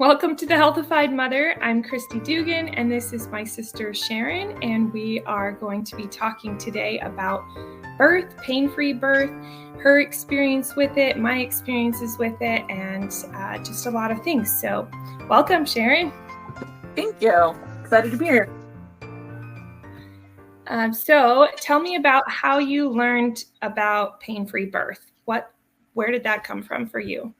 Welcome to the Healthified Mother. I'm Kristi Dugan, and this is my sister Sherin, and we are going to be talking today about birth, pain-free birth, her experience with it, my experiences with it, and just a lot of things. So welcome, Sherin. Thank you. Excited to be here. So tell me about how you learned about pain-free birth. Where did that come from for you?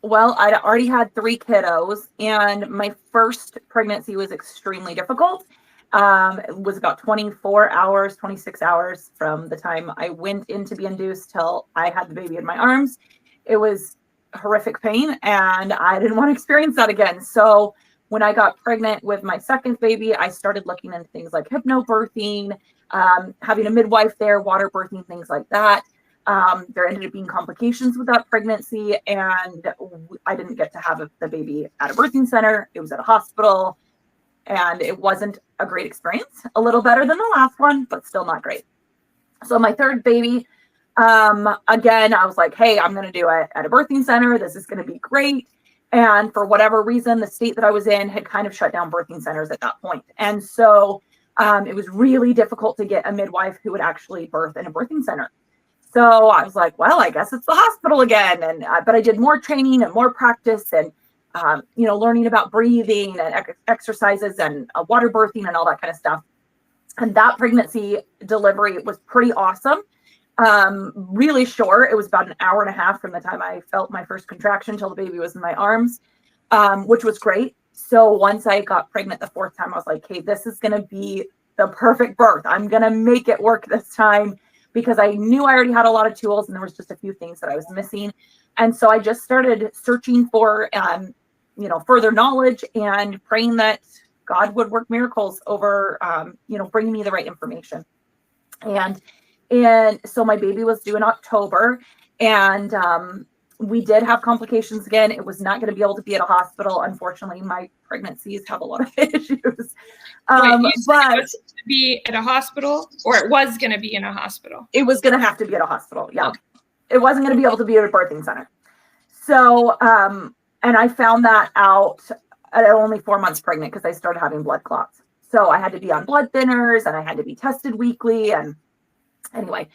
Well, I'd already had 3 kiddos, and my first pregnancy was extremely difficult. It was about 24 hours, 26 hours from the time I went in to be induced till I had the baby in my arms. It was horrific pain, and I didn't want to experience that again. So when I got pregnant with my second baby, I started looking into things like hypnobirthing, having a midwife there, water birthing, things like that. There ended up being complications with that pregnancy, and I didn't get to have the baby at a birthing center. It was at a hospital, and it wasn't a great experience. A little better than the last one, but still not great. So my third baby, again, I was like, hey, I'm going to do it at a birthing center. This is going to be great. And for whatever reason, the state that I was in had kind of shut down birthing centers at that point. And so it was really difficult to get a midwife who would actually birth in a birthing center. So I was like, well, I guess it's the hospital again. And but I did more training and more practice and, learning about breathing and exercises and water birthing and all that kind of stuff. And that pregnancy delivery was pretty awesome. Really short. It was about an hour and a half from the time I felt my first contraction till the baby was in my arms, which was great. So once I got pregnant the 4th time, I was like, hey, this is going to be the perfect birth. I'm going to make it work this time, because I knew I already had a lot of tools and there was just a few things that I was missing. And so I just started searching for, further knowledge and praying that God would work miracles over, bringing me the right information. And so my baby was due in October, and we did have complications again. It was not going to be able to be at a hospital. Unfortunately, my pregnancies have a lot of issues. But it was to be at a hospital, or it was going to be in a hospital? It was going to have to be at a hospital. Yeah. Okay. It wasn't going to be able to be at a birthing center. So, and I found that out at only 4 months pregnant, because I started having blood clots. So I had to be on blood thinners and I had to be tested weekly. And anyway,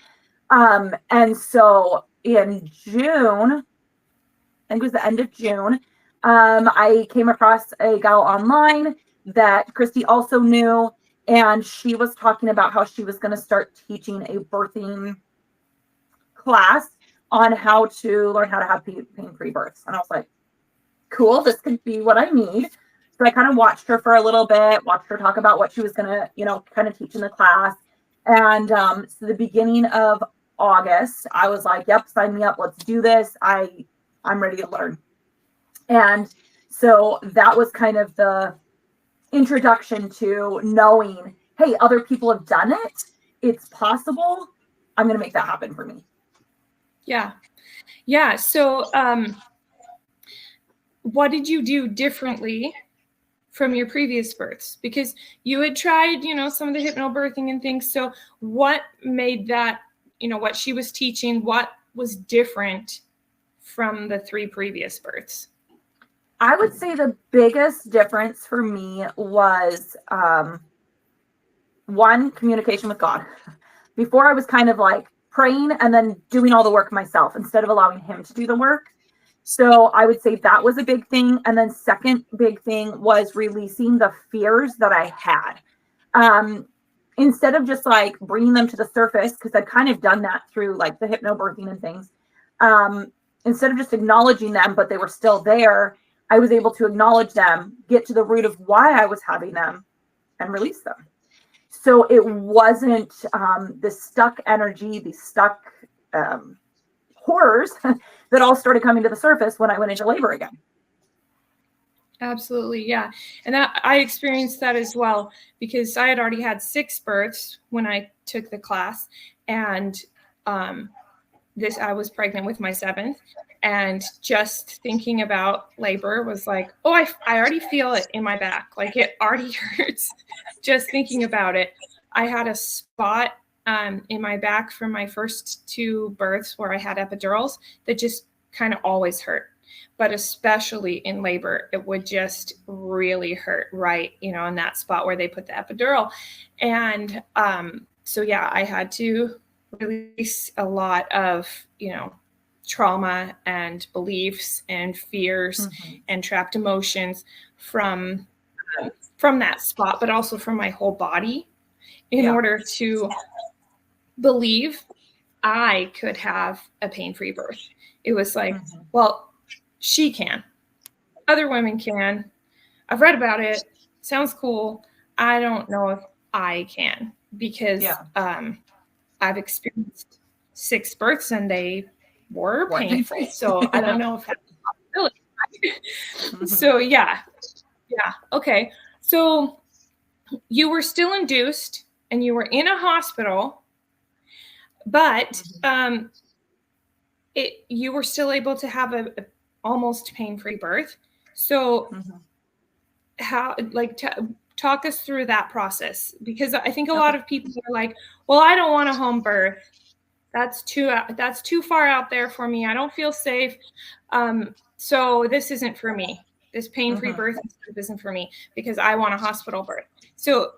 and so in June, I think it was the end of June, I came across a gal online that Kristi also knew, and she was talking about how she was going to start teaching a birthing class on how to learn how to have pain-free births. And I was like, cool, this could be what I need. So I kind of watched her for a little bit, watched her talk about what she was going to, kind of teach in the class. And so the beginning of August, I was like, yep, sign me up. Let's do this. I'm ready to learn. And so that was kind of the introduction to knowing, hey, other people have done it. It's possible. I'm going to make that happen for me. Yeah. Yeah. So what did you do differently from your previous births? Because you had tried, some of the hypnobirthing and things. So what made that, what she was teaching, what was different from the 3 previous births? I would say the biggest difference for me was, 1, communication with God. Before, I was kind of like praying and then doing all the work myself instead of allowing him to do the work. So I would say that was a big thing. And then second big thing was releasing the fears that I had. Instead of just like bringing them to the surface, because I'd kind of done that through like the hypnobirthing and things. Instead of just acknowledging them, but they were still there, I was able to acknowledge them, get to the root of why I was having them, and release them. So it wasn't the stuck energy, the stuck horrors that all started coming to the surface when I went into labor again. Absolutely. Yeah. And I experienced that as well, because I had already had 6 births when I took the class, and I was pregnant with my 7th, and just thinking about labor was like, oh, I already feel it in my back. Like, it already hurts just thinking about it. I had a spot in my back from my first 2 births where I had epidurals that just kind of always hurt. but especially in labor, it would just really hurt right, in that spot where they put the epidural. And so, yeah, I had to release a lot of, trauma and beliefs and fears and trapped emotions from that spot, but also from my whole body in order to believe I could have a pain-free birth. It was like, well, she can. Other women can. I've read about it. Sounds cool. I don't know if I can, because I've experienced 6 births and they were painful. So I don't know if that's a possibility. So yeah. Okay. So you were still induced and you were in a hospital, but you were still able to have a almost pain-free birth. So how, talk us through that process, because I think a lot of people are like, well, I don't want a home birth. That's too far out there for me. I don't feel safe. So this isn't for me. This pain-free birth isn't for me because I want a hospital birth. So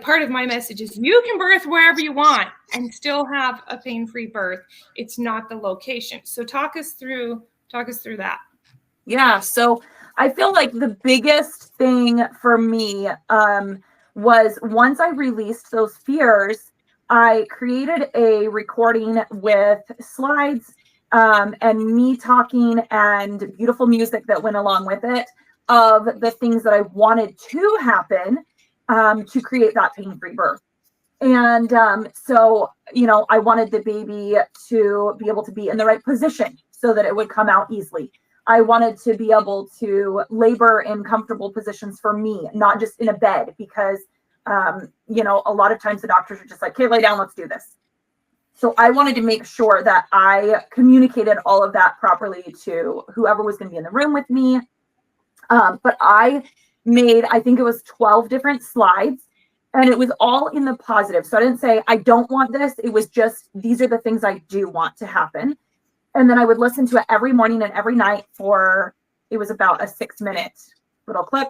part of my message is you can birth wherever you want and still have a pain-free birth. It's not the location. So talk us through that. Yeah. So I feel like the biggest thing for me was once I released those fears, I created a recording with slides and me talking and beautiful music that went along with it of the things that I wanted to happen to create that pain-free birth. And so, I wanted the baby to be able to be in the right position so that it would come out easily. I wanted to be able to labor in comfortable positions for me, not just in a bed, because, a lot of times the doctors are just like, okay, lay down, let's do this. So I wanted to make sure that I communicated all of that properly to whoever was going to be in the room with me. But I made, I think it was 12 different slides, and it was all in the positive. So I didn't say, I don't want this. It was just, these are the things I do want to happen. And then I would listen to it every morning and every night for, it was about a 6-minute little clip.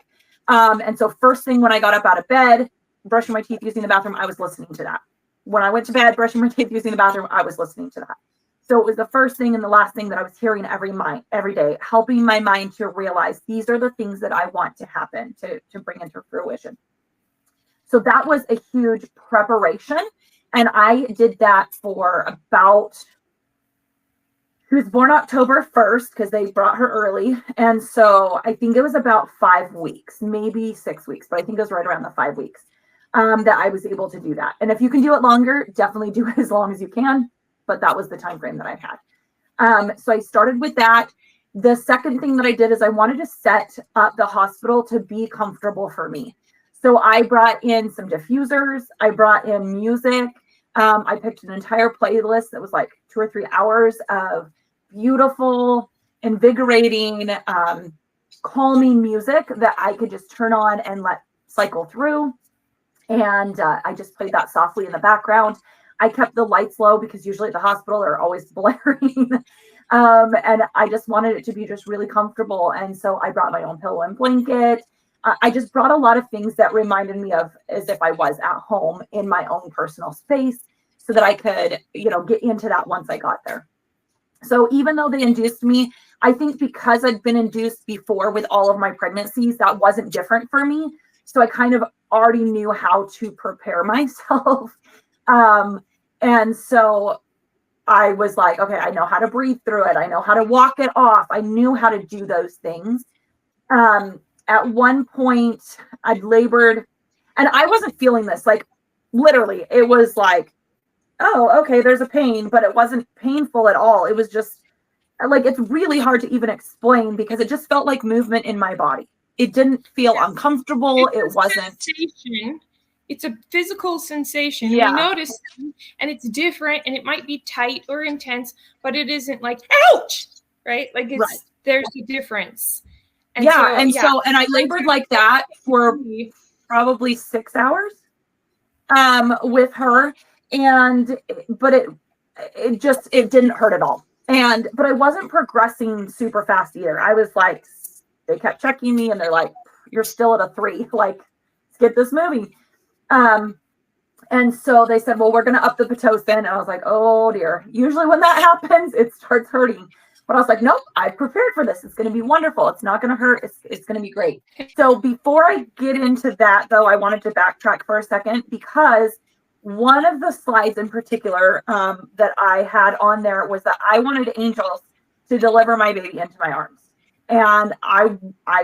And so first thing when I got up out of bed, brushing my teeth, using the bathroom, I was listening to that. When I went to bed, brushing my teeth, using the bathroom, I was listening to that. So it was the first thing and the last thing that I was hearing every day, helping my mind to realize these are the things that I want to happen, to bring into fruition. So that was a huge preparation. And I did that for about, she was born October 1st because they brought her early. And so I think it was about 5 weeks, maybe 6 weeks, but I think it was right around the 5 weeks that I was able to do that. And if you can do it longer, definitely do it as long as you can. But that was the time frame that I had. So I started with that. The second thing that I did is I wanted to set up the hospital to be comfortable for me. So I brought in some diffusers. I brought in music. I picked an entire playlist that was like 2 or 3 hours of beautiful, invigorating, calming music that I could just turn on and let cycle through. And I just played that softly in the background. I kept the lights low because usually at the hospital they're always blaring. And I just wanted it to be just really comfortable. And so I brought my own pillow and blanket. I just brought a lot of things that reminded me of as if I was at home in my own personal space so that I could, get into that once I got there. So even though they induced me, I think because I'd been induced before with all of my pregnancies, that wasn't different for me. So I kind of already knew how to prepare myself. And so I was like, okay, I know how to breathe through it. I know how to walk it off. I knew how to do those things. At one point I'd labored and I wasn't feeling this, like literally it was like, oh, okay, there's a pain, but it wasn't painful at all. It was just like, it's really hard to even explain because it just felt like movement in my body. It didn't feel uncomfortable. It wasn't. Sensation. It's a physical sensation. Yeah. We notice them, and it's different, and it might be tight or intense, but it isn't like, ouch, right? Like there's a difference. And and I labored like that for probably 6 hours with her. But it didn't hurt at all. But I wasn't progressing super fast either. I was like, they kept checking me and they're like, you're still at a 3. Like, let's get this moving. And so they said, well, we're going to up the Pitocin. And I was like, oh dear. Usually when that happens, it starts hurting. But I was like, nope, I prepared for this. It's going to be wonderful. It's not going to hurt. It's going to be great. So before I get into that, though, I wanted to backtrack for a second, because one of the slides in particular that I had on there was that I wanted angels to deliver my baby into my arms. And I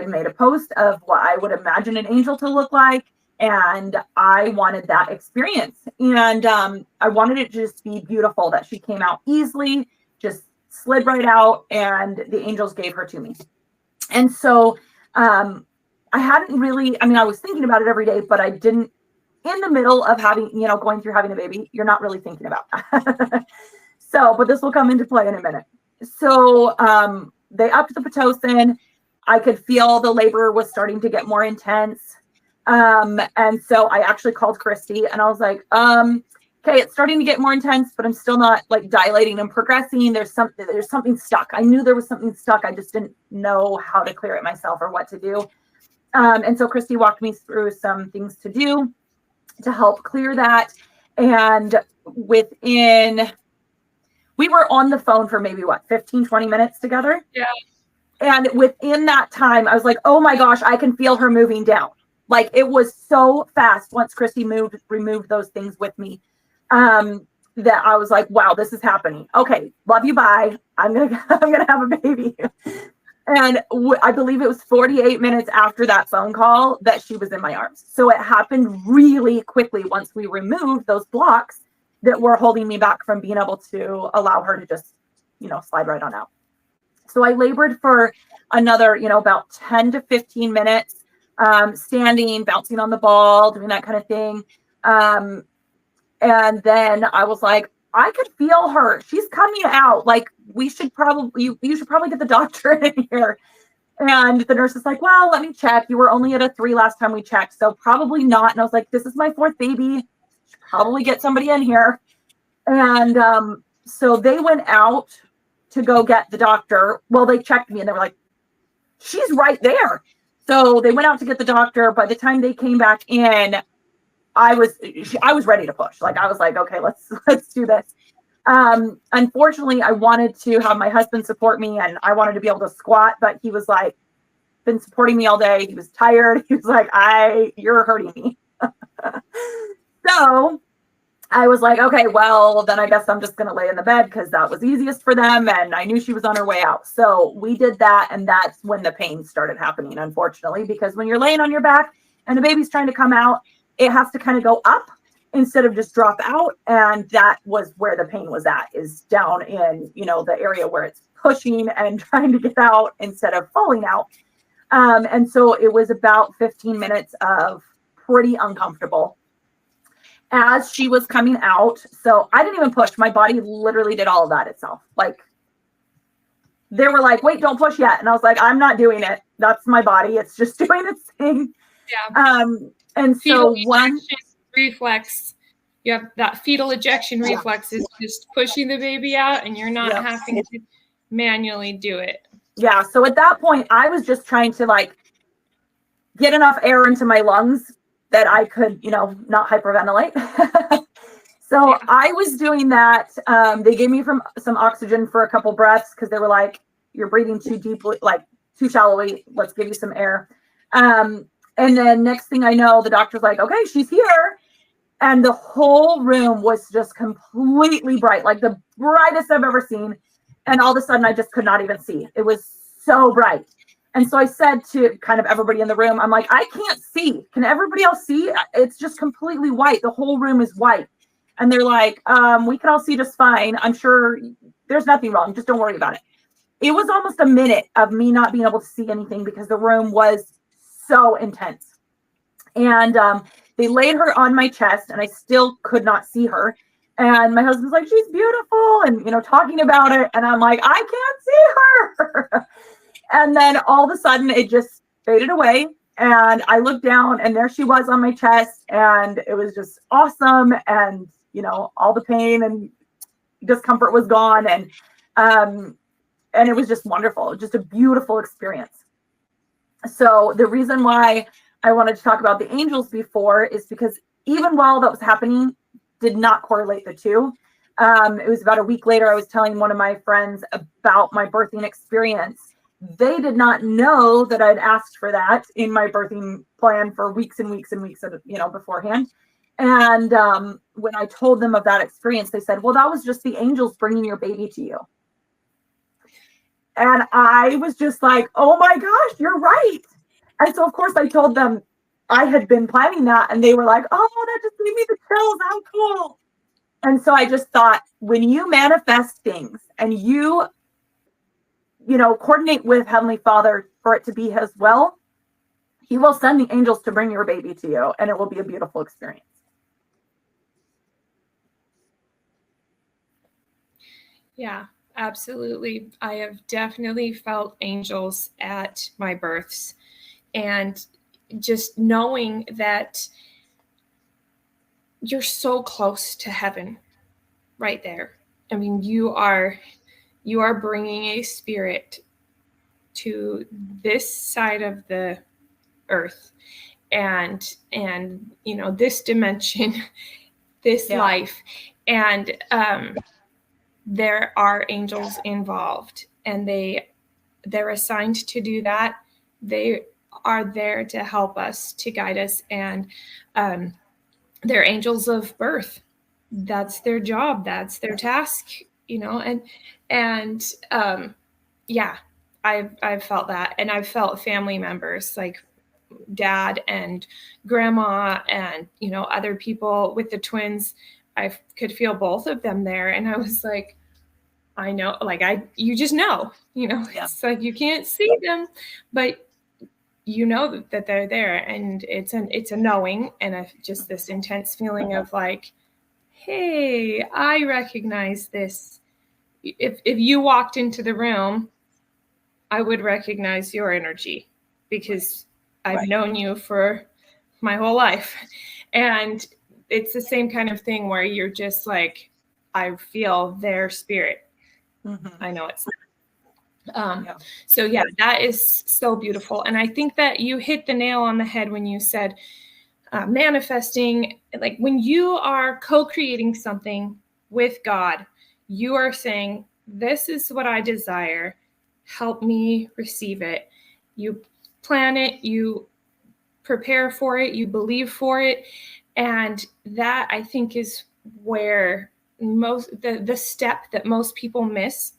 made a post of what I would imagine an angel to look like. And I wanted that experience. And I wanted it to just be beautiful, that she came out easily, just slid right out, and the angels gave her to me. And so I hadn't really, I was thinking about it every day, but I didn't, in the middle of having, going through having a baby, you're not really thinking about that. So, but this will come into play in a minute. So they upped the Pitocin. I could feel the labor was starting to get more intense. And so I actually called Kristi and I was like, okay, it's starting to get more intense, but I'm still not like dilating and progressing. There's something stuck. I knew there was something stuck. I just didn't know how to clear it myself or what to do. And so Kristi walked me through some things to do to help clear that. And we were on the phone for maybe 15, 20 minutes together. Yeah. And within that time, I was like, oh my gosh, I can feel her moving down. Like, it was so fast once Kristi removed those things with me, that I was like, wow, this is happening. Okay, love you, bye. I'm gonna have a baby. And I believe it was 48 minutes after that phone call that she was in my arms. So it happened really quickly once we removed those blocks that were holding me back from being able to allow her to just, slide right on out. So I labored for another, about 10 to 15 minutes. Standing, bouncing on the ball, doing that kind of thing. And then I was like, I could feel her. She's coming out. Like, you should probably get the doctor in here. And the nurse is like, well, let me check. You were only at a 3 last time we checked, so probably not. And I was like, this is my 4th baby. Should probably get somebody in here. And so they went out to go get the doctor. Well, they checked me and they were like, she's right there. So they went out to get the doctor. By the time they came back in, I was ready to push. Like, I was like, okay, let's do this. Unfortunately, I wanted to have my husband support me and I wanted to be able to squat, but he was like, been supporting me all day. He was tired. He was like, you're hurting me. So I was like, okay, well, then I guess I'm just going to lay in the bed because that was easiest for them. And I knew she was on her way out. So we did that. And that's when the pain started happening, unfortunately, because when you're laying on your back and the baby's trying to come out, it has to kind of go up instead of just drop out. And that was where the pain was at, is down in, the area where it's pushing and trying to get out instead of falling out. And so it was about 15 minutes of pretty uncomfortable as she was coming out. So I didn't even push. My body literally did all of that itself. Like, they were like, wait, don't push yet. And I was like, I'm not doing it. That's my body. It's just doing its thing. Yeah. And fetal so one reflex, you have that fetal ejection reflex is just pushing the baby out and you're not having to manually do it. Yeah. So at that point, I was just trying to like get enough air into my lungs that I could, not hyperventilate. So I was doing that. They gave me some oxygen for a couple breaths because they were like, you're breathing too deeply, like too shallowly. Let's give you some air. And then next thing I know, the doctor's like, okay, she's here. And the whole room was just completely bright, like the brightest I've ever seen. And all of a sudden I just could not even see. It was so bright. And so I said to kind of everybody in the room, I'm like, I can't see. Can everybody else see? It's just completely white. The whole room is white. And they're like, we can all see just fine. I'm sure there's nothing wrong. Just don't worry about it. It was almost a minute of me not being able to see anything because the room was so intense. And they laid her on my chest and I still could not see her. And my husband's like, she's beautiful. And, talking about it. And I'm like, I can't see her. And then all of a sudden it just faded away. And I looked down and there she was on my chest. And it was just awesome. And, all the pain and discomfort was gone. And And it was just wonderful, just a beautiful experience. So the reason why I wanted to talk about the angels before is because even while that was happening, did not correlate the two. It was about a week later, I was telling one of my friends about my birthing experience. They did not know that I'd asked for that in my birthing plan for weeks and weeks and weeks, beforehand. And when I told them of that experience, they said, well, that was just the angels bringing your baby to you. And I was just like, oh my gosh, you're right. And so, of course, I told them I had been planning that. And they were like, oh, that just gave me the chills. How cool. And so I just thought, when you manifest things and you coordinate with Heavenly Father for it to be His will, He will send the angels to bring your baby to you. And it will be a beautiful experience. Yeah. Absolutely. I have definitely felt angels at my births, and just knowing that you're so close to heaven right there. I mean, you are bringing a spirit to this side of the earth, and this dimension, this life, and there are angels involved, and they're assigned to do that. They are there to help us, to guide us, and they're angels of birth. That's their job. That's their task, and I've felt that, and I've felt family members like dad and grandma and other people with the twins. I could feel both of them there, and I was like, I know, like you just know, it's like you can't see them, but you know that they're there, and it's a knowing, and just this intense feeling of like, hey, I recognize this. If you walked into the room, I would recognize your energy, because I've known you for my whole life. And it's the same kind of thing where you're just like, I feel their spirit. Mm-hmm. I know it's So yeah, that is so beautiful. And I think that you hit the nail on the head when you said manifesting, like when you are co-creating something with God, you are saying, this is what I desire. Help me receive it. You plan it, you prepare for it, you believe for it. And that, I think, is where the step that most people miss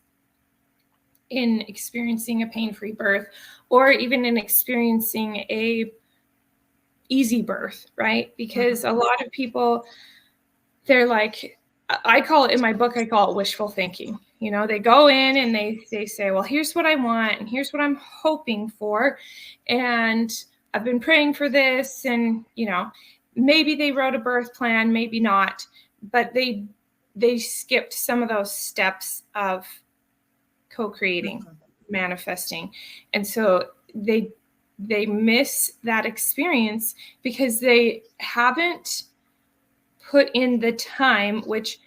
in experiencing a pain-free birth, or even in experiencing a easy birth, right? Because a lot of people, they're like, I call it in my book, I call it wishful thinking. They go in and they say, well, here's what I want, and here's what I'm hoping for, and I've been praying for this, and maybe they wrote a birth plan, maybe not, but they skipped some of those steps of co-creating, manifesting. And so they miss that experience because they haven't put in the time, which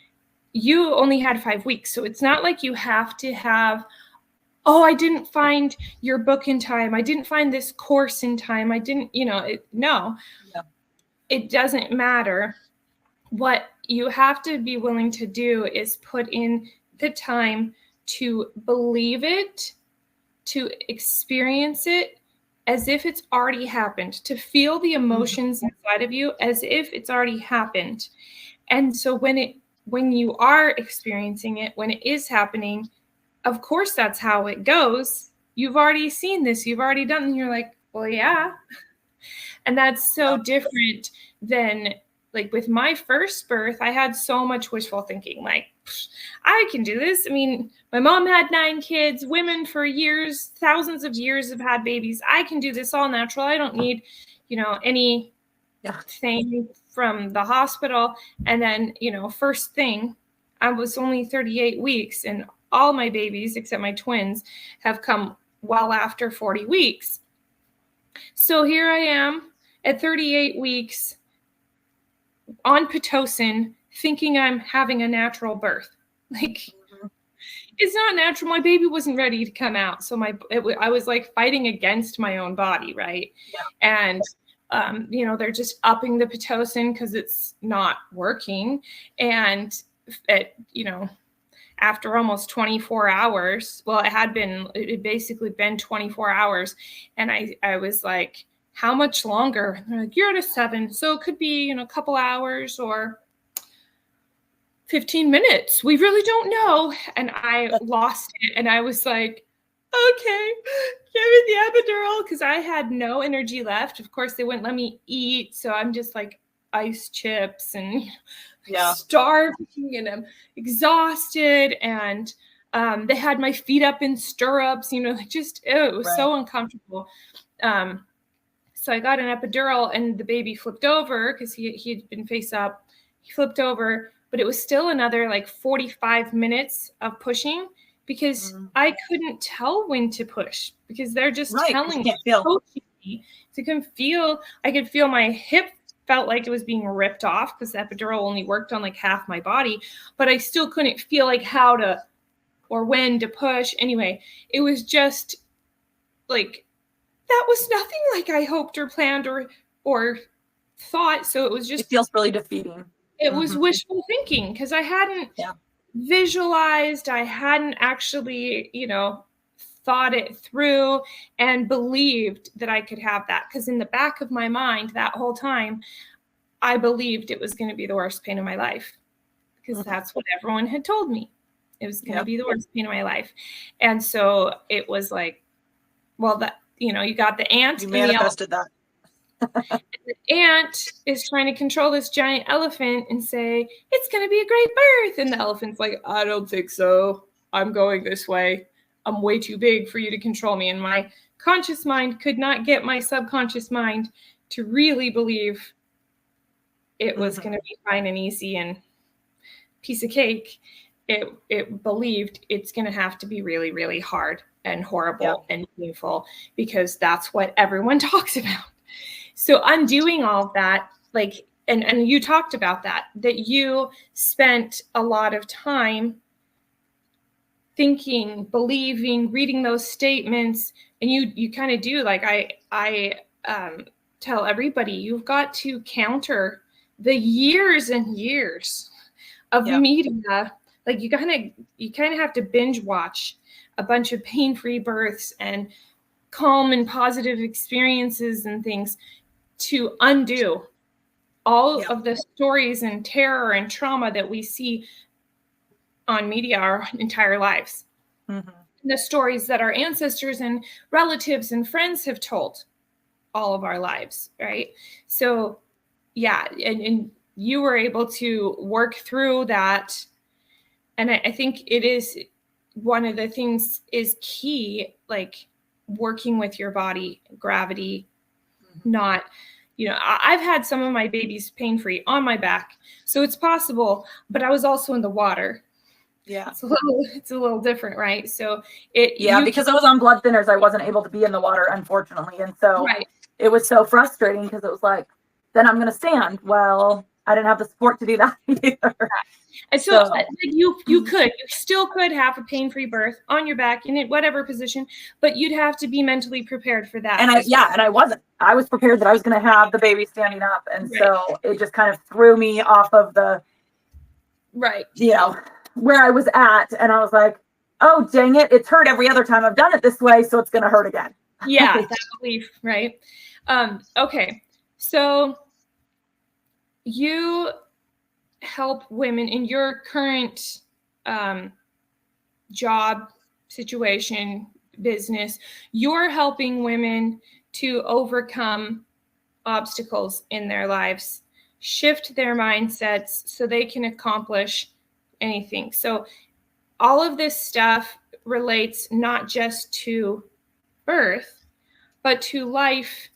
you only had 5 weeks. So it's not like you have to have, oh, I didn't find your book in time, I didn't find this course in time, I didn't, no. Yeah. It doesn't matter. What you have to be willing to do is put in the time to believe it, to experience it as if it's already happened, to feel the emotions inside of you as if it's already happened. And so when you are experiencing it, when it is happening, of course, that's how it goes. You've already seen this, you've already done it, and you're like, well, yeah. And that's so different than, like, with my first birth, I had so much wishful thinking, like, I can do this. I mean, my mom had 9 kids, women for years, thousands of years have had babies. I can do this all natural. I don't need, any thing from the hospital. And then, first thing, I was only 38 weeks, and all my babies, except my twins, have come well after 40 weeks. So here I am at 38 weeks on Pitocin, thinking I'm having a natural birth. Like, it's not natural. My baby wasn't ready to come out. So I was like fighting against my own body. Right. Yeah. And, they're just upping the Pitocin because it's not working. And after almost 24 hours, well, it had basically been 24 hours. And I was like, how much longer? And they're like, you're at a 7. So it could be, a couple hours or 15 minutes. We really don't know. And I lost it. And I was like, okay, give me the epidural, because I had no energy left. Of course, they wouldn't let me eat. So I'm just like ice chips and starving, and I'm exhausted. And they had my feet up in stirrups, it was so uncomfortable. So I got an epidural, and the baby flipped over because he had been face up. He flipped over, but it was still another like 45 minutes of pushing, because I couldn't tell when to push, because they're just telling me. So I could feel my hip felt like it was being ripped off, because the epidural only worked on like half my body, but I still couldn't feel like how to or when to push. Anyway, it was just like, that was nothing like I hoped or planned or thought. So it was just, it feels really defeating. It was wishful thinking, because I hadn't visualized, I hadn't actually, thought it through and believed that I could have that. Because in the back of my mind that whole time, I believed it was going to be the worst pain of my life, because that's what everyone had told me. It was going to be the worst pain of my life. And so it was like, well, that, you got the ant. You manifested that. The ant is trying to control this giant elephant and say, it's going to be a great birth. And the elephant's like, I don't think so. I'm going this way. I'm way too big for you to control me. And my conscious mind could not get my subconscious mind to really believe it was going to be fine and easy and piece of cake. It believed it's going to have to be really, really hard and horrible and painful, because that's what everyone talks about. So undoing all of that, like, and you talked about that you spent a lot of time thinking, believing, reading those statements, and you kind of do, like I tell everybody, you've got to counter the years and years of media. Like you kind of have to binge watch a bunch of pain-free births and calm and positive experiences and things to undo all of the stories and terror and trauma that we see on media our entire lives. The stories that our ancestors and relatives and friends have told all of our lives, right? So and you were able to work through that. And I think it is one of the things is key, like working with your body, gravity, not, I've had some of my babies pain-free on my back, so it's possible, but I was also in the water. Yeah. It's a little different, right? So because I was on blood thinners, I wasn't able to be in the water, unfortunately. And so it was so frustrating, because it was like, then I'm going to stand. Well, I didn't have the support to do that either. And so you still could have a pain-free birth on your back in whatever position, but you'd have to be mentally prepared for that. And I wasn't. I was prepared that I was going to have the baby standing up. And so it just kind of threw me off of the, where I was at. And I was like, oh, dang it. It's hurt every other time I've done it this way, so it's going to hurt again. Yeah, that belief, right? Okay. So you help women in your current job situation, business. You're helping women to overcome obstacles in their lives, shift their mindsets so they can accomplish anything. So all of this stuff relates not just to birth, but to life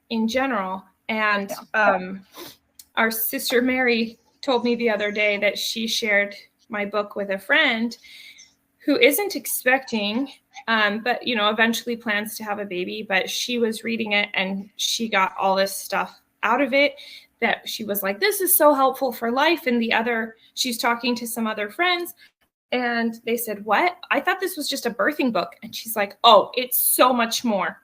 in general. And our sister Mary told me the other day that she shared my book with a friend who isn't expecting, but eventually plans to have a baby. But she was reading it and she got all this stuff out of it that she was like, this is so helpful for life. And she's talking to some other friends, And they said, what? I thought this was just a birthing book. And she's like, oh, it's so much more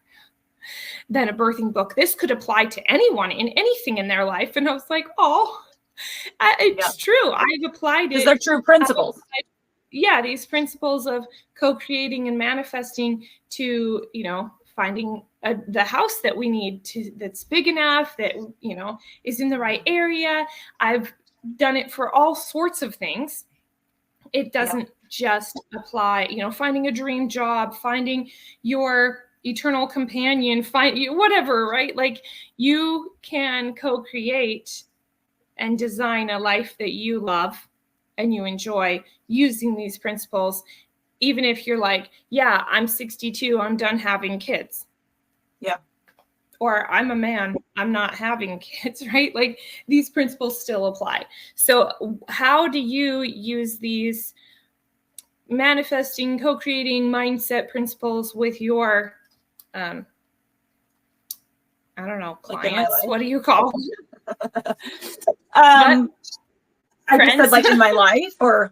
than a birthing book. This could apply to anyone in anything in their life. And I was like, oh, it's true. I've applied it. Because they're true principles. These principles of co-creating and manifesting to, finding the house that we need that's big enough, that, is in the right area. I've done it for all sorts of things. It doesn't just apply, finding a dream job, finding your eternal companion, whatever, right? Like, you can co-create and design a life that you love and you enjoy using these principles, even if you're like, yeah, I'm 62, I'm done having kids. Yeah. Or I'm a man, I'm not having kids, right? Like, these principles still apply. So how do you use these manifesting, co-creating mindset principles with your, I don't know, clients? What do you call them? I just said, like, in my life, or?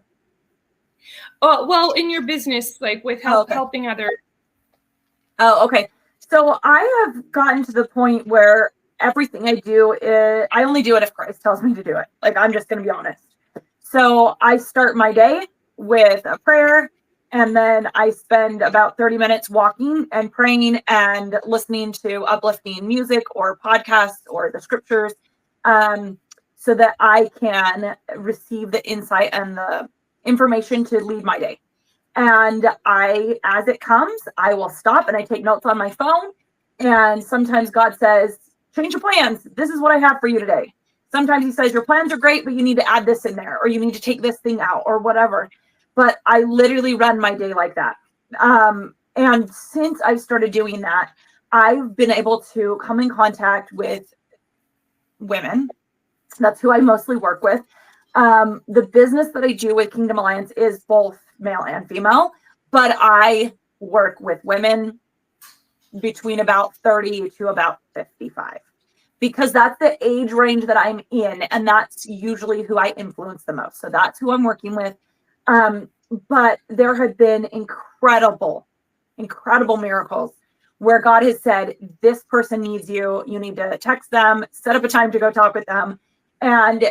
Oh, well, in your business, like with helping others. Oh, okay. So I have gotten to the point where everything I do I only do it if Christ tells me to do it. Like, I'm just going to be honest. So I start my day with a prayer, and then I spend about 30 minutes walking and praying and listening to uplifting music or podcasts or the scriptures, so that I can receive the insight and the information to lead my day. And as it comes, I will stop and I take notes on my phone. And sometimes God says, change your plans. This is what I have for you today. Sometimes he says, your plans are great, but you need to add this in there, or you need to take this thing out, or whatever. But I literally run my day like that. And since I've started doing that, I've been able to come in contact with women. That's who I mostly work with. The business that I do with Kingdom Alliance is both male and female, but I work with women between about 30 to about 55, because that's the age range that I'm in, and that's usually who I influence the most. So that's who I'm working with. But there have been incredible miracles where God has said, this person needs you. You need to text them, set up a time to go talk with them. And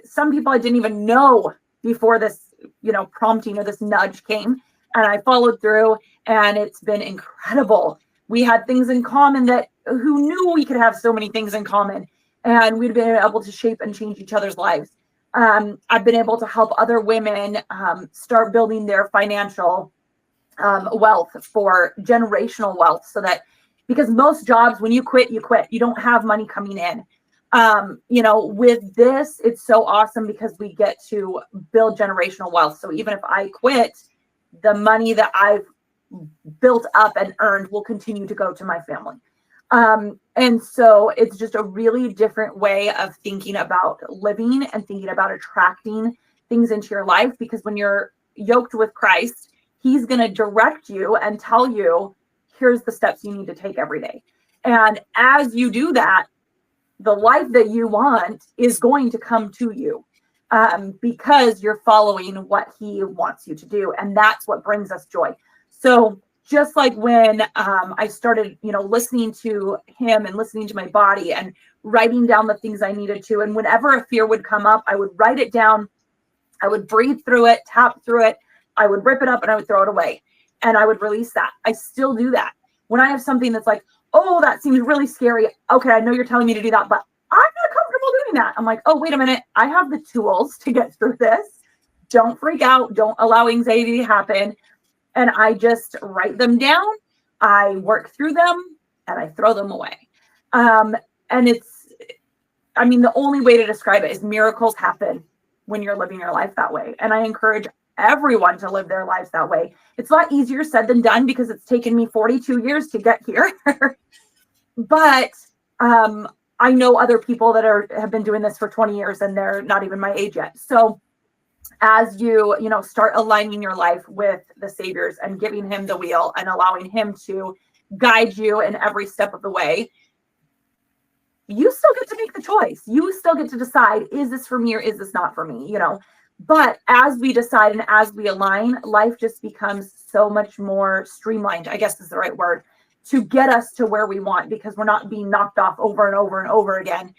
some people I didn't even know before this, prompting or this nudge came, and I followed through, and it's been incredible. We had things in common that who knew we could have so many things in common, and we've been able to shape and change each other's lives. I've been able to help other women start building their financial wealth, for generational wealth, so that, because most jobs, when you quit, you don't have money coming in. With this, it's so awesome because we get to build generational wealth. So even if I quit, the money that I've built up and earned will continue to go to my family. And so it's just a really different way of thinking about living and thinking about attracting things into your life, because when you're yoked with Christ, he's going to direct you and tell you, here's the steps you need to take every day. And as you do that, the life that you want is going to come to you, because you're following what he wants you to do. And that's what brings us joy. So just like when I started, listening to him and listening to my body and writing down the things I needed to, and whenever a fear would come up, I would write it down. I would breathe through it, tap through it. I would rip it up and I would throw it away, and I would release that. I still do that. When I have something that's like, oh, that seems really scary. Okay, I know you're telling me to do that, but I'm not comfortable doing that. I'm like, oh, wait a minute. I have the tools to get through this. Don't freak out. Don't allow anxiety to happen. And I just write them down. I work through them and I throw them away. And the only way to describe it is miracles happen when you're living your life that way. And I encourage everyone to live their lives that way. It's a lot easier said than done, because it's taken me 42 years to get here. But I know other people that have been doing this for 20 years and they're not even my age yet. So as you start aligning your life with the Savior's and giving him the wheel and allowing him to guide you in every step of the way, you still get to make the choice. You still get to decide, is this for me or is this not for me? But as we decide and as we align, life just becomes so much more streamlined, I guess is the right word, to get us to where we want, because we're not being knocked off over and over and over again.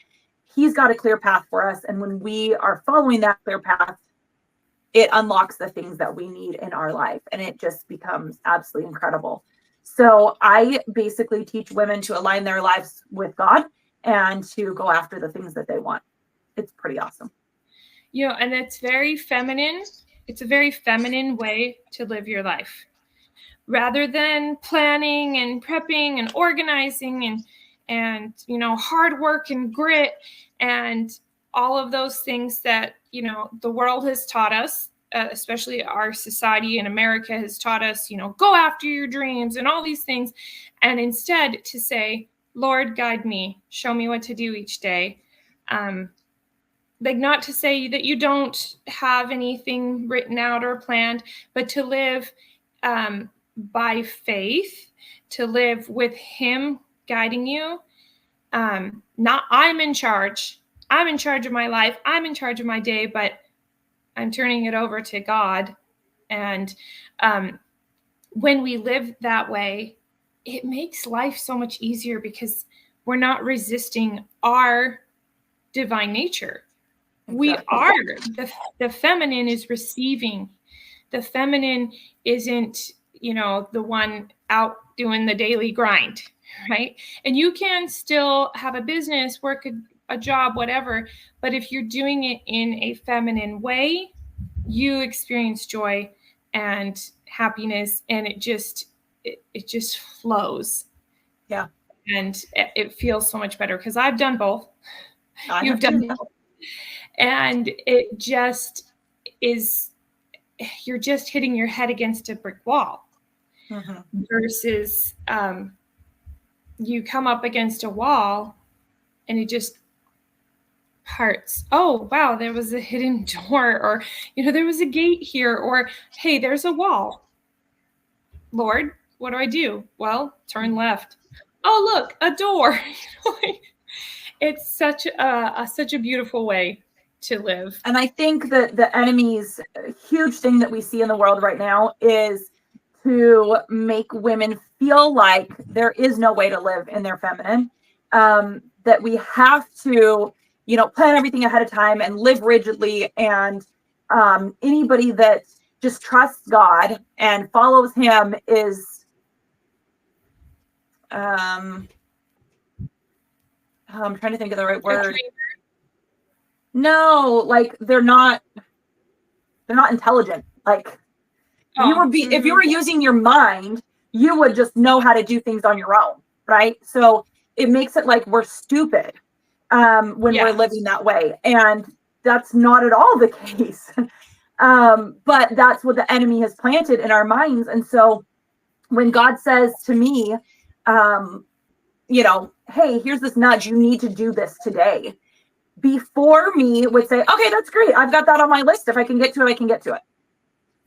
He's got a clear path for us. And when we are following that clear path, it unlocks the things that we need in our life. And it just becomes absolutely incredible. So I basically teach women to align their lives with God and to go after the things that they want. It's pretty awesome. And it's very feminine. It's a very feminine way to live your life. Rather than planning and prepping and organizing and hard work and grit and all of those things that, the world has taught us, especially our society in America has taught us, go after your dreams and all these things. And instead to say, Lord, guide me, show me what to do each day. Like, not to say that you don't have anything written out or planned, but to live by faith, to live with him guiding you. Not I'm in charge of my life, I'm in charge of my day, but I'm turning it over to God. And when we live that way, it makes life so much easier because we're not resisting our divine nature. We are. The feminine is receiving. The feminine isn't, the one out doing the daily grind, right? And you can still have a business, work a job, whatever. But if you're doing it in a feminine way, you experience joy and happiness, and it just flows. Yeah. And it feels so much better because I've done both. You've done both. And it just is, you're just hitting your head against a brick wall versus you come up against a wall and it just parts. Oh, wow, there was a hidden door, or, there was a gate here, or, hey, there's a wall. Lord, what do I do? Well, turn left. Oh, look, a door. It's such a beautiful way to live. And I think that the enemy's huge thing that we see in the world right now is to make women feel like there is no way to live in their feminine, that we have to, plan everything ahead of time and live rigidly. And anybody that just trusts God and follows him is, I'm trying to think of the right word. No, like they're not intelligent. Like if you were using your mind, you would just know how to do things on your own, right? So it makes it like we're stupid when we're living that way. And that's not at all the case. But that's what the enemy has planted in our minds. And so when God says to me, hey, here's this nudge, you need to do this today. Before me would say, okay, that's great. I've got that on my list. If I can get to it, I can get to it.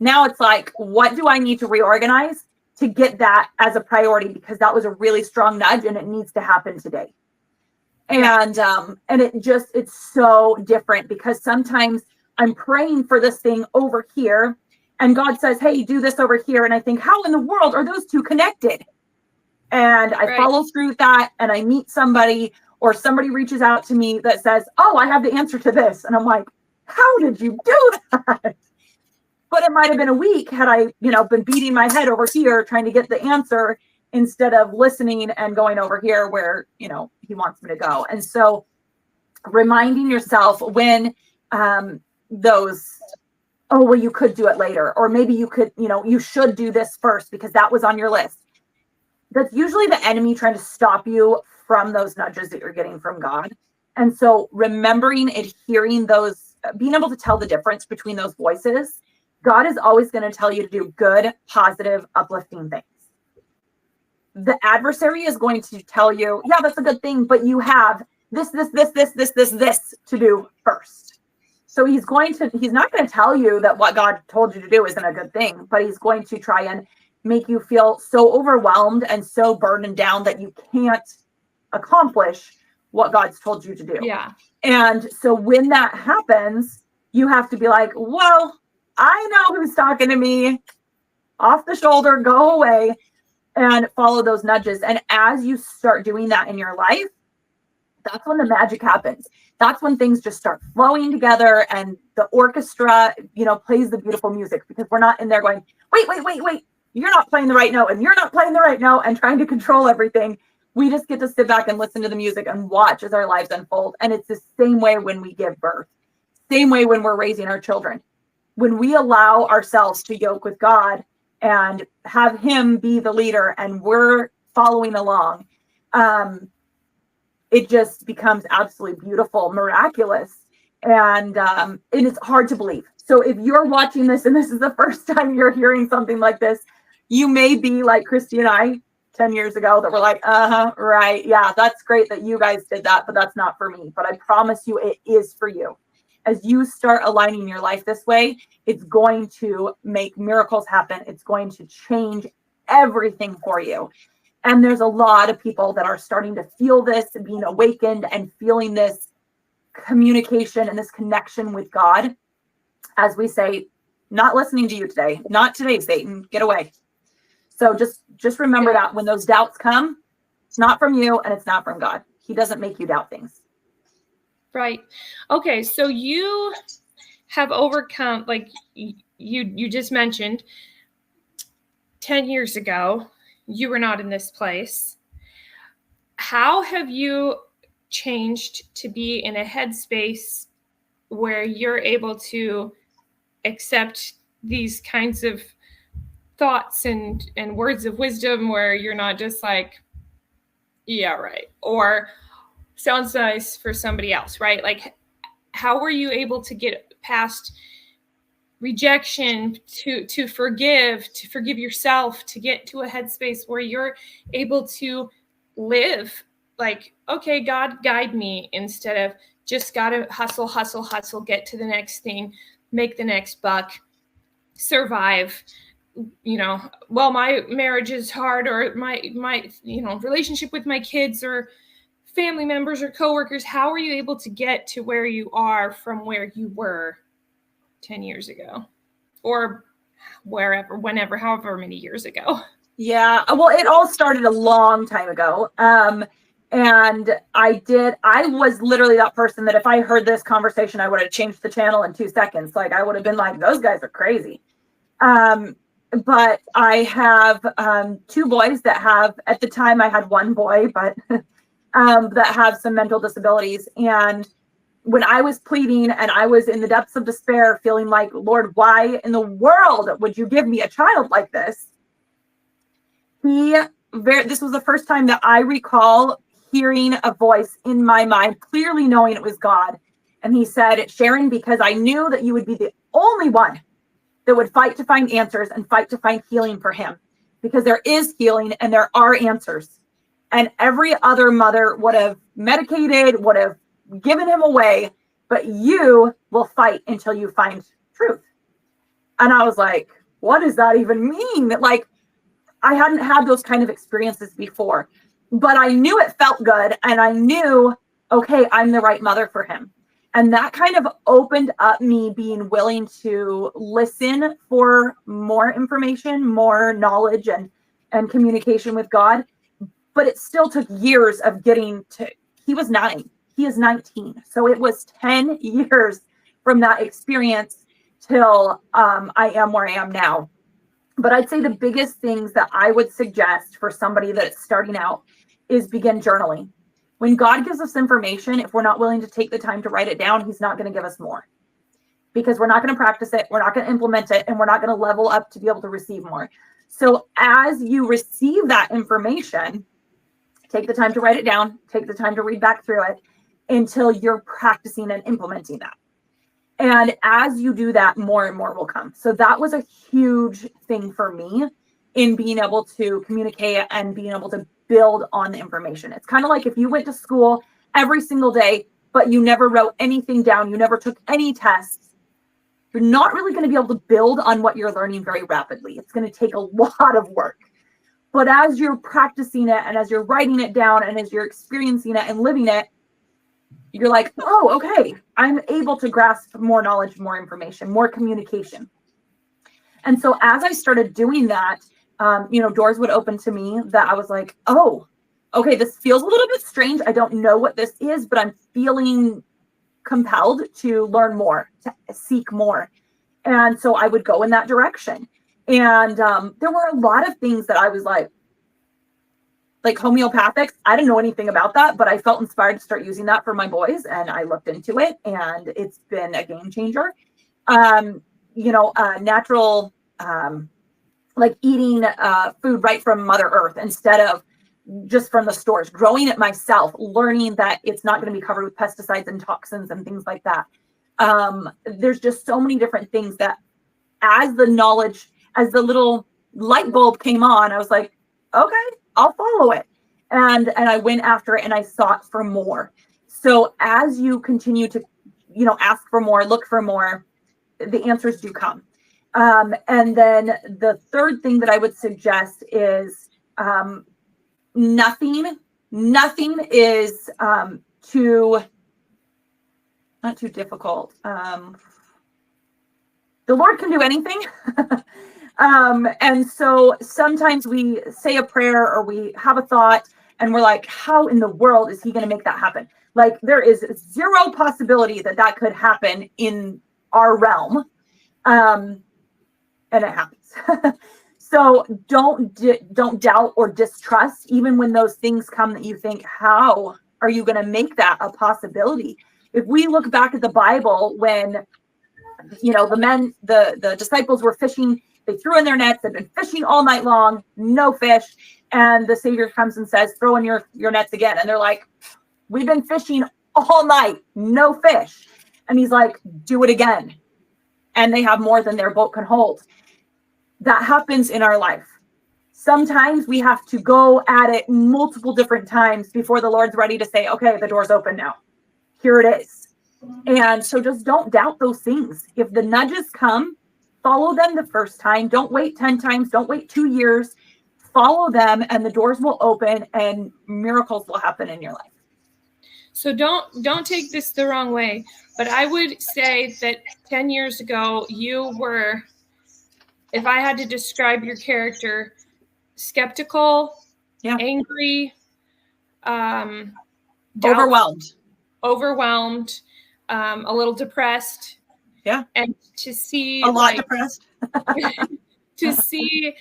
Now it's like, what do I need to reorganize to get that as a priority? Because that was a really strong nudge and it needs to happen today. And it's so different because sometimes I'm praying for this thing over here and God says, hey, do this over here. And I think, how in the world are those two connected? And I follow through with that and I meet somebody, or somebody reaches out to me that says, oh, I have the answer to this. And I'm like, how did you do that? But it might have been a week had I, been beating my head over here trying to get the answer instead of listening and going over here where, he wants me to go. And so reminding yourself when those, oh, well, you could do it later, or maybe you could, you should do this first because that was on your list. That's usually the enemy trying to stop you from those nudges that you're getting from God. And so remembering and hearing those, being able to tell the difference between those voices, God is always going to tell you to do good, positive, uplifting things. The adversary is going to tell you, yeah, that's a good thing, but you have this to do first. So he's not going to tell you that what God told you to do isn't a good thing, but he's going to try and make you feel so overwhelmed and so burdened down that you can't accomplish what God's told you to do. Yeah. And so when that happens, You have to be like, whoa, I know who's talking to me. Off the shoulder, go away, and follow those nudges. And as you start doing that in your life, that's when the magic happens. That's when things just start flowing together and the orchestra, plays the beautiful music, because we're not in there going, wait. You're not playing the right note and you're not playing the right note and trying to control everything. We just get to sit back and listen to the music and watch as our lives unfold. And it's the same way when we give birth, same way when we're raising our children. When we allow ourselves to yoke with God and have him be the leader and we're following along, it just becomes absolutely beautiful, miraculous, and it's hard to believe. So if you're watching this and this is the first time you're hearing something like this, you may be like Kristi and I 10 years ago that were like, right, yeah, that's great that you guys did that, but that's not for me. But I promise you it is for you. As you start aligning your life this way, it's going to make miracles happen. It's going to change everything for you. And there's a lot of people that are starting to feel this and being awakened and feeling this communication and this connection with God. As we say, not listening to you today, not today, Satan, get away. So just remember that when those doubts come, it's not from you and it's not from God. He doesn't make you doubt things. Right. Okay. So you have overcome, like you just mentioned, 10 years ago, you were not in this place. How have you changed to be in a headspace where you're able to accept these kinds of thoughts and words of wisdom, where you're not just like, yeah, right, or sounds nice for somebody else, right? Like, how were you able to get past rejection, to forgive yourself, to get to a headspace where you're able to live like, okay, God, guide me, instead of just gotta hustle, get to the next thing, make the next buck, survive, well, my marriage is hard, or my relationship with my kids or family members or coworkers. How are you able to get to where you are from where you were 10 years ago, or wherever, whenever, however many years ago? Yeah, well, it all started a long time ago. And I was literally that person that if I heard this conversation, I would have changed the channel in 2 seconds. Like, I would have been like, those guys are crazy. But I have 2 boys that have, at the time I had 1 boy, but that have some mental disabilities. And when I was pleading and I was in the depths of despair, feeling like, Lord, why in the world would you give me a child like this? This was the first time that I recall hearing a voice in my mind, clearly knowing it was God. And he said, Sherin, because I knew that you would be the only one that would fight to find answers and fight to find healing for him, because there is healing and there are answers. And every other mother would have medicated, would have given him away, but you will fight until you find truth. And I was like, what does that even mean? Like, I hadn't had those kind of experiences before, but I knew it felt good. And I knew, okay, I'm the right mother for him. And that kind of opened up me being willing to listen for more information, more knowledge and communication with God. But it still took years of getting to, he was 9, he is 19. So it was 10 years from that experience till I am where I am now. But I'd say the biggest things that I would suggest for somebody that's starting out is begin journaling. When God gives us information, if we're not willing to take the time to write it down, he's not going to give us more, because we're not going to practice it, we're not going to implement it, and we're not going to level up to be able to receive more. So as you receive that information, take the time to write it down, take the time to read back through it until you're practicing and implementing that. And as you do that, more and more will come. So that was a huge thing for me in being able to communicate and being able to build on the information. It's kind of like if you went to school every single day, but you never wrote anything down, you never took any tests, you're not really going to be able to build on what you're learning very rapidly. It's going to take a lot of work. But as you're practicing it and as you're writing it down and as you're experiencing it and living it, you're like, oh, okay, I'm able to grasp more knowledge, more information, more communication. And so as I started doing that, doors would open to me that I was like, oh, okay, this feels a little bit strange. I don't know what this is, but I'm feeling compelled to learn more, to seek more. And so I would go in that direction. And there were a lot of things that I was like homeopathics. I didn't know anything about that, but I felt inspired to start using that for my boys. And I looked into it, and it's been a game changer. Natural, like eating food right from Mother Earth instead of just from the stores, growing it myself, learning that it's not going to be covered with pesticides and toxins and things like that. There's just so many different things that as the little light bulb came on, I was like, okay, I'll follow it. And I went after it, and I sought for more. So as you continue to, ask for more, look for more, the answers do come. And then the third thing that I would suggest is nothing is not too difficult. The Lord can do anything. And so sometimes we say a prayer or we have a thought and we're like, how in the world is he going to make that happen? Like, there is zero possibility that could happen in our realm. And it happens. So don't doubt or distrust, even when those things come that you think, how are you going to make that a possibility? If we look back at the Bible, when, the disciples were fishing, they threw in their nets, they've been fishing all night long, no fish. And the Savior comes and says, throw in your nets again. And they're like, we've been fishing all night, no fish. And he's like, do it again. And they have more than their boat can hold. That happens in our life. Sometimes we have to go at it multiple different times before the Lord's ready to say, okay, the door's open now. Here it is. And so just don't doubt those things. If the nudges come, follow them the first time. Don't wait 10 times. Don't wait 2 years. Follow them, and the doors will open and miracles will happen in your life. So don't take this the wrong way, but I would say that 10 years ago, you were, if I had to describe your character, skeptical, angry, overwhelmed, a little depressed. Yeah. And to see a lot depressed, to see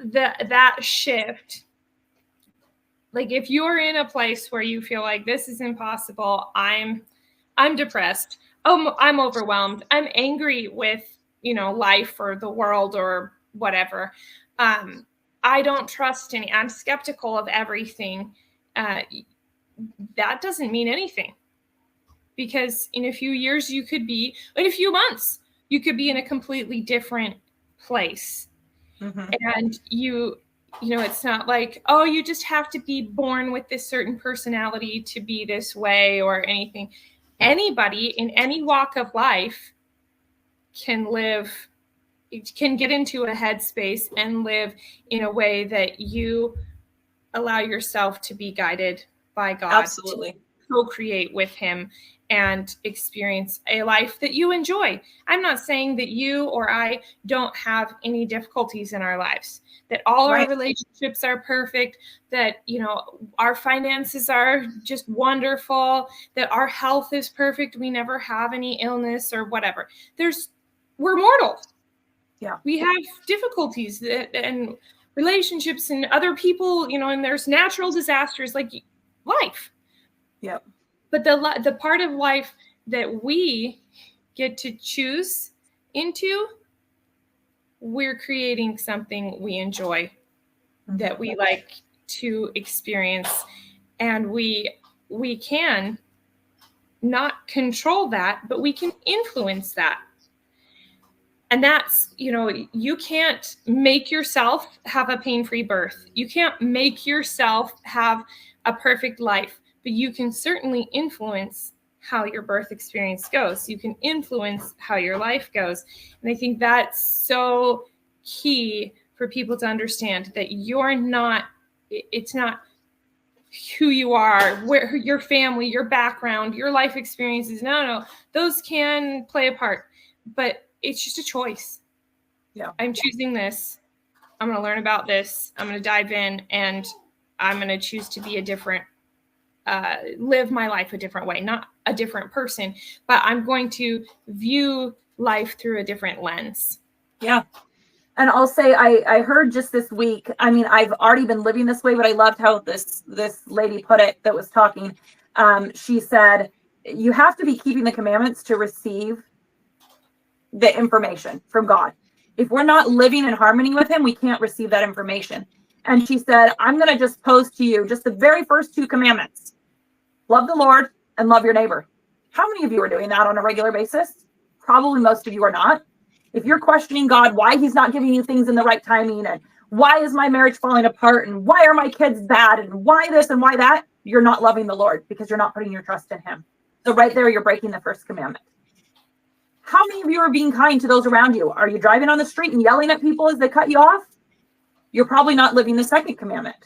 that shift. Like, if you're in a place where you feel like this is impossible, I'm depressed, I'm overwhelmed, I'm angry with, life or the world or whatever. I don't trust I'm skeptical of everything. That doesn't mean anything, because in a few years in a few months, you could be in a completely different place. Mm-hmm. And it's not like, oh, you just have to be born with this certain personality to be this way or anything. Anybody in any walk of life can get into a headspace and live in a way that you allow yourself to be guided by God. Absolutely. To co-create with him and experience a life that you enjoy. I'm not saying that you or I don't have any difficulties in our lives, that all our relationships are perfect, that, our finances are just wonderful, that our health is perfect, we never have any illness or whatever. We're mortal. Yeah. We have difficulties and relationships and other people, and there's natural disasters like life. Yeah. But the part of life that we get to choose into, we're creating something we enjoy, that we like to experience, and we can not control that, but we can influence that. And that's, you can't make yourself have a pain-free birth. You can't make yourself have a perfect life, but you can certainly influence how your birth experience goes. You can influence how your life goes. And I think that's so key for people to understand, that it's not who you are, where your family, your background, your life experiences. No, those can play a part, but it's just a choice. Yeah. I'm choosing this. I'm going to learn about this. I'm going to dive in, and I'm going to choose to be a different, live my life a different way, not a different person, but I'm going to view life through a different lens. Yeah. And I'll say, I heard just this week, I mean, I've already been living this way, but I loved how this lady put it that was talking. She said, you have to be keeping the commandments to receive the information from God. If we're not living in harmony with him, we can't receive that information. And she said, I'm going to just pose to you just the very first 2 commandments. Love the Lord and love your neighbor. How many of you are doing that on a regular basis? Probably most of you are not. If you're questioning God, why he's not giving you things in the right timing, and why is my marriage falling apart, and why are my kids bad, and why this and why that, you're not loving the Lord because you're not putting your trust in him. So right there, you're breaking the first commandment. How many of you are being kind to those around you? Are you driving on the street and yelling at people as they cut you off? You're probably not living the second commandment.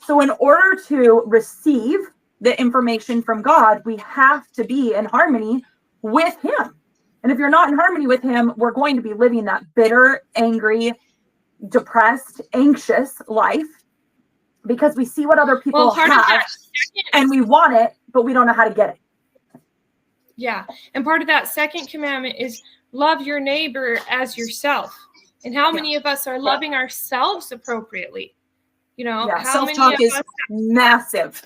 So in order to receive the information from God, we have to be in harmony with him. And if you're not in harmony with him, we're going to be living that bitter, angry, depressed, anxious life because we see what other people have and we want it, but we don't know how to get it. Yeah. And part of that second commandment is love your neighbor as yourself. And how many of us are loving ourselves appropriately? You know, how self-talk many of is us massive.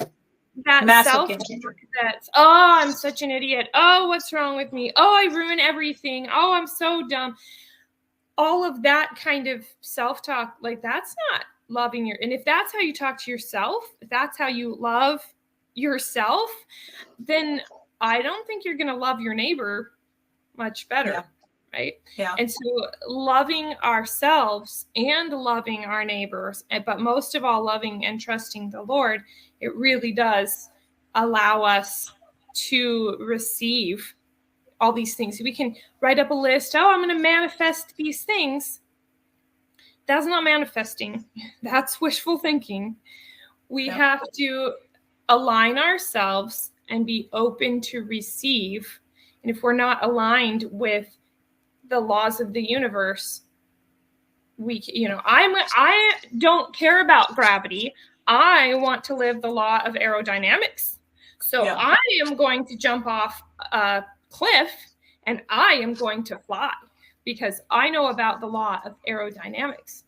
that Massive self game changer. that's, oh, I'm such an idiot. Oh, what's wrong with me? Oh, I ruin everything. Oh, I'm so dumb. All of that kind of self-talk, like that's not loving and if that's how you talk to yourself, if that's how you love yourself, then I don't think you're going to love your neighbor much better. Right? Yeah. And so loving ourselves and loving our neighbors, but most of all, loving and trusting the Lord, it really does allow us to receive all these things. We can write up a list. Oh, I'm going to manifest these things. That's not manifesting. That's wishful thinking. We have to align ourselves and be open to receive. And if we're not aligned with the laws of the universe, I don't care about gravity. I want to live the law of aerodynamics. So I am going to jump off a cliff and I am going to fly because I know about the law of aerodynamics.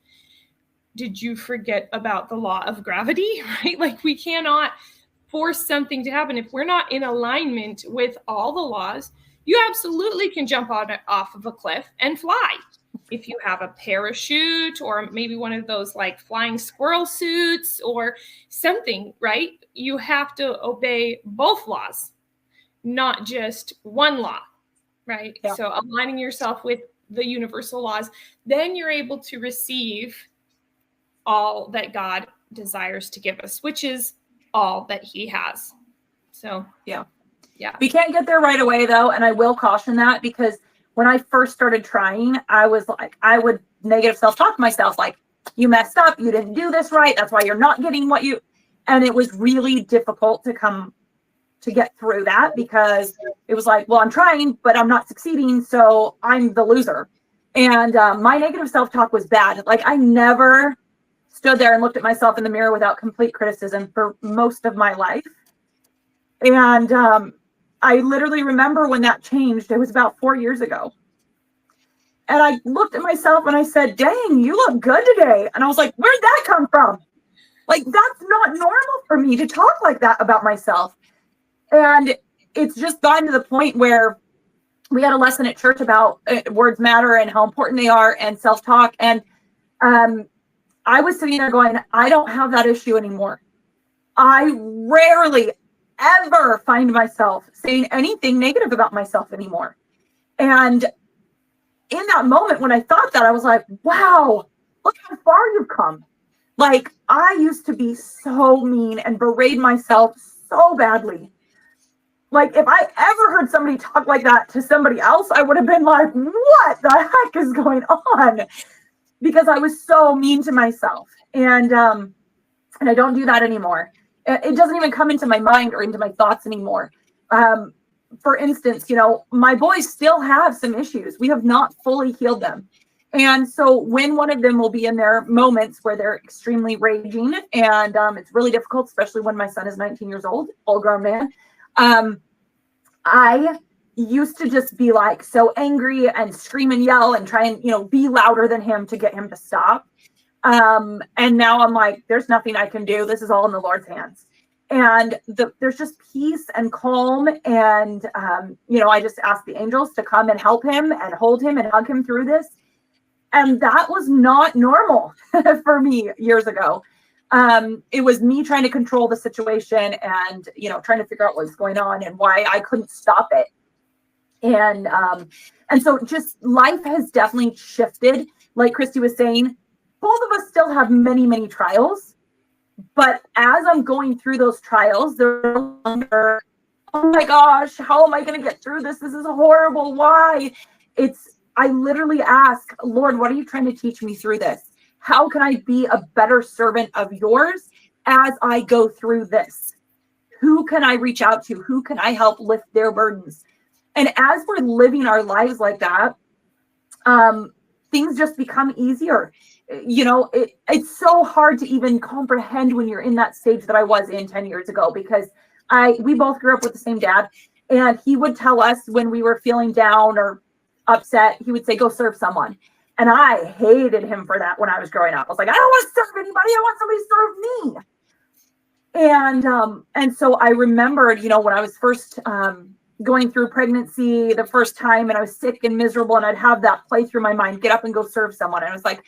Did you forget about the law of gravity, right? Like we cannot force something to happen. If we're not in alignment with all the laws, you absolutely can jump off of a cliff and fly. If you have a parachute or maybe one of those like flying squirrel suits or something, right? You have to obey both laws, not just one law, right? Yeah. So aligning yourself with the universal laws, then you're able to receive all that God desires to give us, which is all that he has. So, yeah. We can't get there right away though. And I will caution that because when I first started trying, I was like, I would negative self-talk myself, like, you messed up, you didn't do this right, that's why you're not getting what you, and it was really difficult to get through that because it was like, well, I'm trying, but I'm not succeeding, so I'm the loser. And my negative self-talk was bad. Like I never stood there and looked at myself in the mirror without complete criticism for most of my life. And I literally remember when that changed. It was about 4 years ago. And I looked at myself and I said, dang, you look good today. And I was like, where'd that come from? Like, that's not normal for me to talk like that about myself. And it's just gotten to the point where we had a lesson at church about words matter and how important they are and self-talk. And I was sitting there going, I don't have that issue anymore. I rarely ever find myself saying anything negative about myself anymore. And in that moment when I thought that, I was like, wow, look how far you've come. Like I used to be so mean and berate myself so badly. Like if I ever heard somebody talk like that to somebody else, I would have been like, what the heck is going on? Because I was so mean to myself. And I don't do that anymore. It doesn't even come into my mind or into my thoughts anymore. For instance, my boys still have some issues. We have not fully healed them. And so when one of them will be in their moments where they're extremely raging, and it's really difficult, especially when my son is 19 years old, full grown man, I used to just be like so angry and scream and yell and try and, be louder than him to get him to stop. And now I'm like, there's nothing I can do. This is all in the Lord's hands. And there's just peace and calm. And, I just ask the angels to come and help him and hold him and hug him through this. And that was not normal for me years ago. It was me trying to control the situation and, trying to figure out what's going on and why I couldn't stop it. And so just life has definitely shifted. Like Kristi was saying, both of us still have many, many trials. But as I'm going through those trials, they're no longer, oh my gosh, how am I going to get through this? This is horrible. Why? I literally ask, Lord, what are you trying to teach me through this? How can I be a better servant of yours as I go through this? Who can I reach out to? Who can I help lift their burdens? And as we're living our lives like that, things just become easier. It's so hard to even comprehend when you're in that stage that I was in 10 years ago, because we both grew up with the same dad, and he would tell us when we were feeling down or upset, he would say, go serve someone. And I hated him for that when I was growing up. I was like, I don't want to serve anybody. I want somebody to serve me. And so I remembered, when I was first going through pregnancy the first time, and I was sick and miserable, and I'd have that play through my mind, get up and go serve someone. And I was like,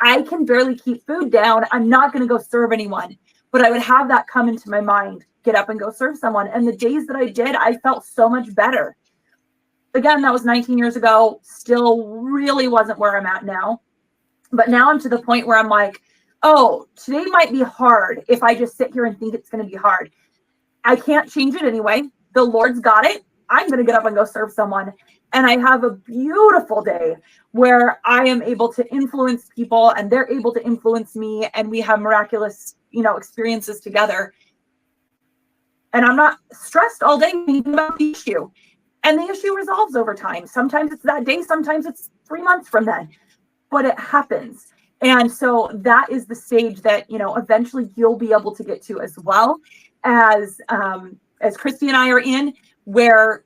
I can barely keep food down. I'm not going to go serve anyone. But I would have that come into my mind, get up and go serve someone. And the days that I did, I felt so much better. Again, that was 19 years ago, still really wasn't where I'm at now. But now I'm to the point where I'm like, oh, today might be hard if I just sit here and think it's going to be hard. I can't change it anyway. The Lord's got it. I'm going to get up and go serve someone. And I have a beautiful day where I am able to influence people and they're able to influence me. And we have miraculous, experiences together. And I'm not stressed all day thinking about the issue. And the issue resolves over time. Sometimes it's that day, sometimes it's 3 months from then, but it happens. And so that is the stage that, eventually you'll be able to get to as well, as Kristi and I are in, where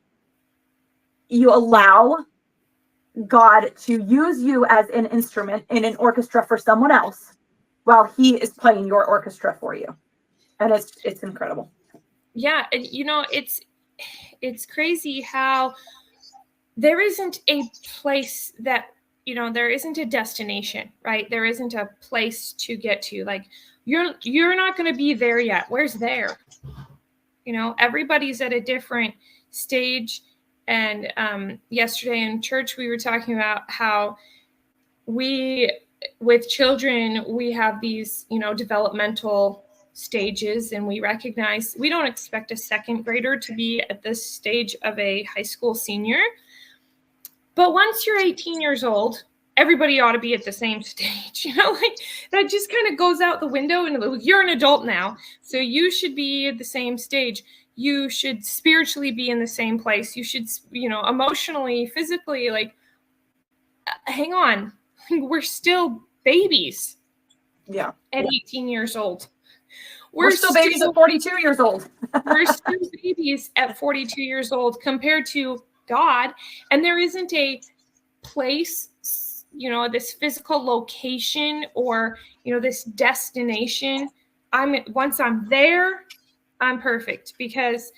you allow God to use you as an instrument in an orchestra for someone else while he is playing your orchestra for you. And it's incredible. Yeah. And, it's crazy how there isn't a place that, there isn't a destination, right? There isn't a place to get to. Like, you're not going to be there yet. Where's there? Everybody's at a different stage. And yesterday in church, we were talking about how with children, we have these, developmental stages, and we recognize we don't expect a second grader to be at this stage of a high school senior. But once you're 18 years old, everybody ought to be at the same stage. Like that just kind of goes out the window, and you're an adult now, so you should be at the same stage. You should spiritually be in the same place. You should, emotionally, physically, like, hang on, we're still babies. Yeah. At 18 years old. We're still babies at 42 years old. We're still babies at 42 years old compared to God. And there isn't a place, this physical location or, this destination. Once I'm there, I'm perfect, because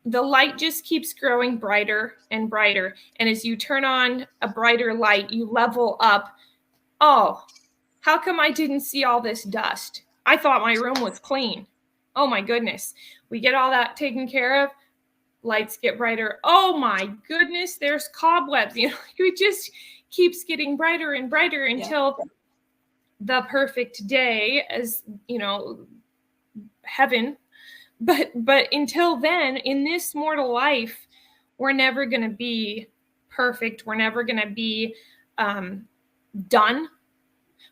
the light just keeps growing brighter and brighter. And as you turn on a brighter light, you level up. Oh, how come I didn't see all this dust? I thought my room was clean. Oh my goodness. We get all that taken care of. Lights get brighter. Oh my goodness, there's cobwebs. It just keeps getting brighter and brighter until the perfect day, as heaven. But until then, in this mortal life, we're never going to be perfect. We're never going to be done.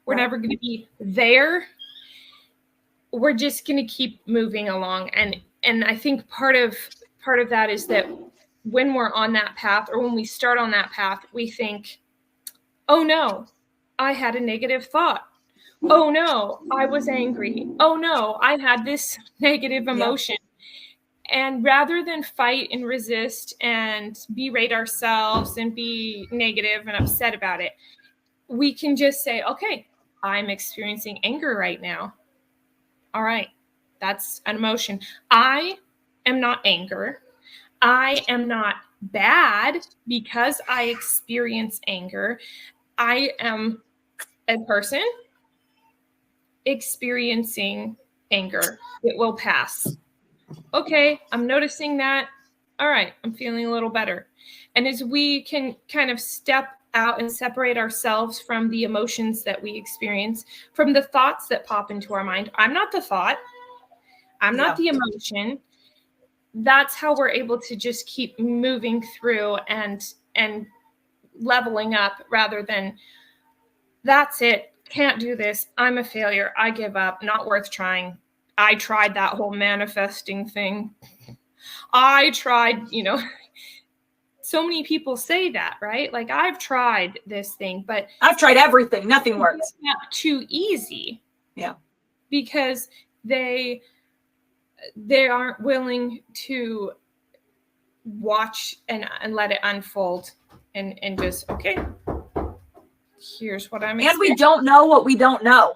We're never going to be there. we're just going to keep moving along. And I think part of that is that when we're on that path, or when we start on that path, we think, oh no, I had a negative thought. Oh no, I was angry. Oh no, I had this negative emotion. And rather than fight and resist and berate ourselves and be negative and upset about it, we can just say, okay, I'm experiencing anger right now. All right, that's an emotion. I am not anger. I am not bad because I experience anger. I am a person experiencing anger. It will pass. Okay, I'm noticing that. All right, I'm feeling a little better. And as we can kind of step out and separate ourselves from the emotions that we experience, from the thoughts that pop into our mind. I'm not the thought. I'm not the emotion. That's how we're able to just keep moving through and leveling up, rather than, that's it, can't do this, I'm a failure, I give up, not worth trying. I tried that whole manifesting thing. I tried, so many people say that, right? Like, I've tried this thing, but I've tried everything, nothing works. It's not too easy. Yeah. Because they aren't willing to watch and let it unfold and just, okay, here's what I'm experiencing. And we don't know what we don't know.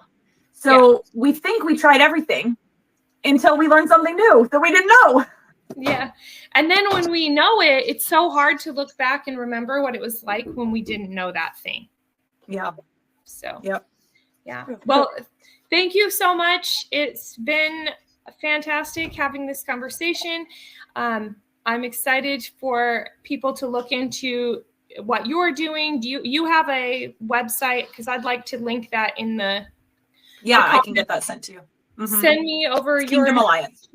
So we think we tried everything until we learn something new that we didn't know. Yeah. And then when we know it, it's so hard to look back and remember what it was like when we didn't know that thing. Yeah. So, yep. Yeah. Well, thank you so much. It's been fantastic having this conversation. I'm excited for people to look into what you're doing. Do you have a website? Because I'd like to link that in the I can get that sent to you. Mm-hmm. Send me over it's Kingdom Alliance.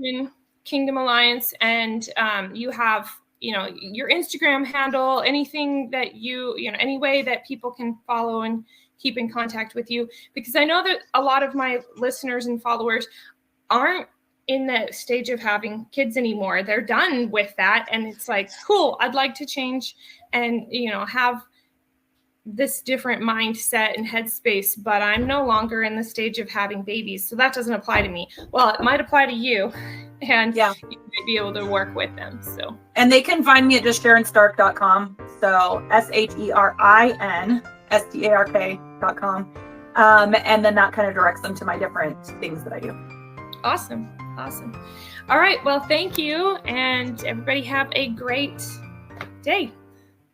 Kingdom Alliance, and you have your Instagram handle, anything that any way that people can follow and keep in contact with you, because I know that a lot of my listeners and followers aren't in the stage of having kids anymore. They're done with that, and it's like, cool, I'd like to change and have this different mindset and headspace, but I'm no longer in the stage of having babies, so that doesn't apply to me. Well, it might apply to you, and you might be able to work with them. So, and they can find me at just SherinStark.com. So SherinStark.com. And then that kind of directs them to my different things that I do. Awesome. All right. Well, thank you, and everybody have a great day.